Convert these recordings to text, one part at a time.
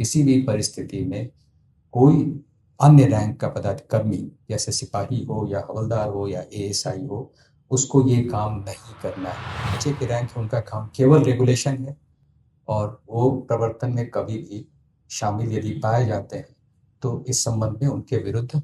किसी भी परिस्थिति में कोई अन्य रैंक का पदाधिकारी जैसे सिपाही हो या हवलदार हो या एएसआई हो, उसको ये काम नहीं करना है। नीचे के रैंक है उनका काम केवल रेगुलेशन है और वो प्रवर्तन में कभी भी शामिल यदि पाए जाते हैं तो इस संबंध में उनके विरुद्ध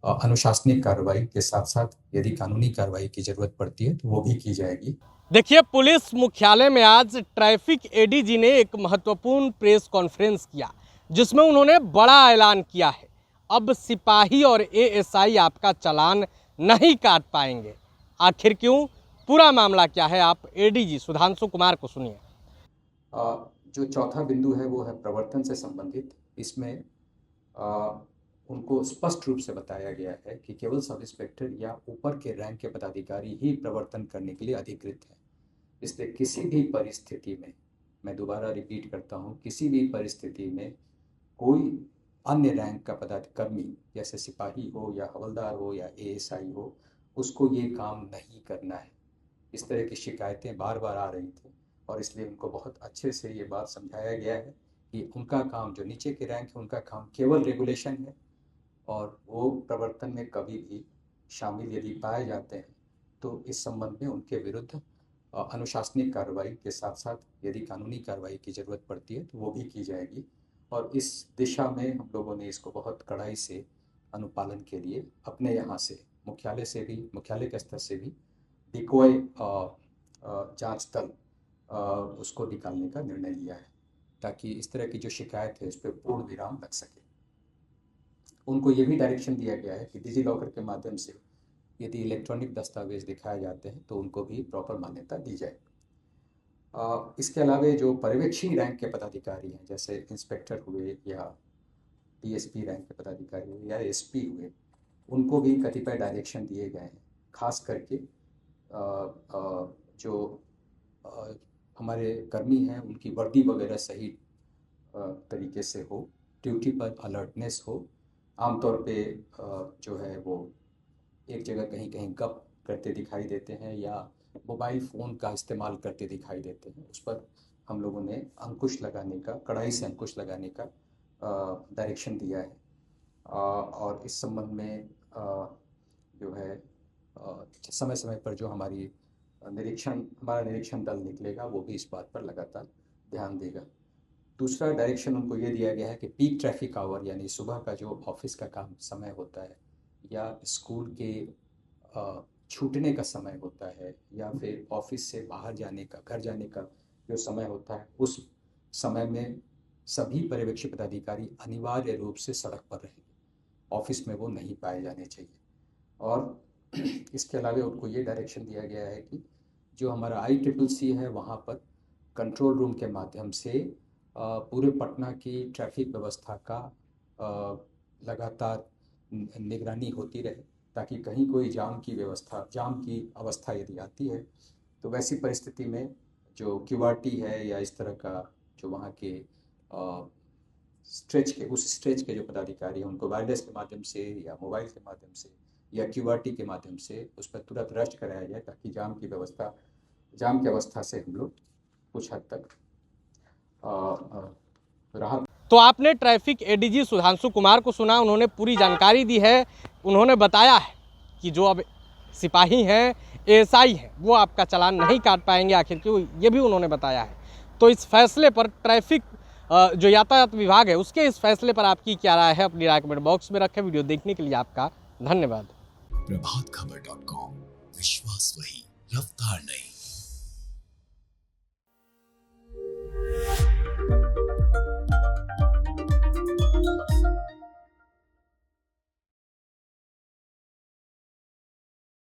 अनुशासनिक कार्रवाई के साथ साथ यदि कानूनी कार्रवाई की जरूरत पड़ती है तो वो भी की जाएगी। देखिए, पुलिस मुख्यालय में आज ट्रैफिक एडीजी ने एक महत्वपूर्ण प्रेस कॉन्फ्रेंस किया जिसमें उन्होंने बड़ा ऐलान किया है। अब सिपाही और एएसआई आपका चालान नहीं काट पाएंगे। आखिर क्यों, पूरा मामला क्या है, आप एडीजी सुधांशु कुमार को सुनिए। जो चौथा बिंदु है वो है प्रवर्तन से संबंधित। इसमें उनको स्पष्ट रूप से बताया गया है कि केवल सब इंस्पेक्टर या ऊपर के रैंक के पदाधिकारी ही प्रवर्तन करने के लिए अधिकृत हैं। इसलिए किसी भी परिस्थिति में, मैं दोबारा रिपीट करता हूँ, किसी भी परिस्थिति में कोई अन्य रैंक का पदाधिकारी जैसे सिपाही हो या हवलदार हो या एएसआई हो, उसको ये काम नहीं करना है। इस तरह की शिकायतें बार बार आ रही थी और इसलिए उनको बहुत अच्छे से ये बात समझाया गया है कि उनका काम, जो नीचे के रैंक है उनका काम केवल रेगुलेशन है और वो प्रवर्तन में कभी भी शामिल यदि पाए जाते हैं तो इस संबंध में उनके विरुद्ध अनुशासनिक कार्रवाई के साथ साथ यदि कानूनी कार्रवाई की ज़रूरत पड़ती है तो वो भी की जाएगी। और इस दिशा में हम लोगों ने इसको बहुत कड़ाई से अनुपालन के लिए अपने यहाँ से मुख्यालय के स्तर से भी डिकोय जांच दल उसको निकालने का निर्णय लिया है ताकि इस तरह की जो शिकायत है इस पर पूर्ण विराम लग सके। उनको ये भी डायरेक्शन दिया गया है कि डिजी लॉकर के माध्यम से यदि इलेक्ट्रॉनिक दस्तावेज दिखाए जाते हैं तो उनको भी प्रॉपर मान्यता दी जाए। इसके अलावा जो पर्यवेक्षी रैंक के पदाधिकारी हैं जैसे इंस्पेक्टर हुए या डीएसपी रैंक के पदाधिकारी हुए या एसपी हुए, उनको भी कतिपय डायरेक्शन दिए गए हैं। खास करके जो हमारे कर्मी हैं उनकी वर्दी वगैरह सही तरीके से हो, ड्यूटी पर अलर्टनेस हो। आमतौर पे जो है वो एक जगह कहीं कहीं गप करते दिखाई देते हैं या मोबाइल फ़ोन का इस्तेमाल करते दिखाई देते हैं। उस पर हम लोगों ने अंकुश लगाने का, कड़ाई से अंकुश लगाने का डायरेक्शन दिया है। और इस संबंध में जो है समय समय पर जो हमारा निरीक्षण दल निकलेगा वो भी इस बात पर लगातार ध्यान देगा। दूसरा डायरेक्शन उनको ये दिया गया है कि पीक ट्रैफिक आवर यानी सुबह का जो ऑफिस का काम समय होता है या स्कूल के छूटने का समय होता है या फिर ऑफिस से बाहर जाने का, घर जाने का जो समय होता है, उस समय में सभी पर्यवेक्षी पदाधिकारी अनिवार्य रूप से सड़क पर रहेंगे। ऑफिस में वो नहीं पाए जाने चाहिए। और इसके अलावा उनको ये डायरेक्शन दिया गया है कि जो हमारा ICCC है वहाँ पर कंट्रोल रूम के माध्यम से पूरे पटना की ट्रैफिक व्यवस्था का लगातार निगरानी होती रहे ताकि कहीं कोई जाम की अवस्था यदि आती है तो वैसी परिस्थिति में जो QRT है या इस तरह का जो वहाँ के उस स्ट्रेच के जो पदाधिकारी हैं उनको वायरलेस के माध्यम से या मोबाइल के माध्यम से या QRT के माध्यम से उस पर तुरंत रस्ट कराया जाए ताकि जाम की अवस्था से हम लोग कुछ हद तक राहत। तो आपने ट्रैफिक एडीजी सुधांशु कुमार को सुना, उन्होंने पूरी जानकारी दी है। उन्होंने बताया है कि जो अब सिपाही हैं, एएसआई हैं, वो आपका चालान नहीं काट पाएंगे। आखिर क्यों, ये भी उन्होंने बताया है। तो इस फैसले पर ट्रैफिक जो यातायात विभाग है उसके इस फैसले पर आपकी क्या राय है, अपनी राय कमेंट बॉक्स में रखें। वीडियो देखने के लिए आपका धन्यवाद। प्रभातखबर.com, विश्वास वही, रफ्तार नहीं।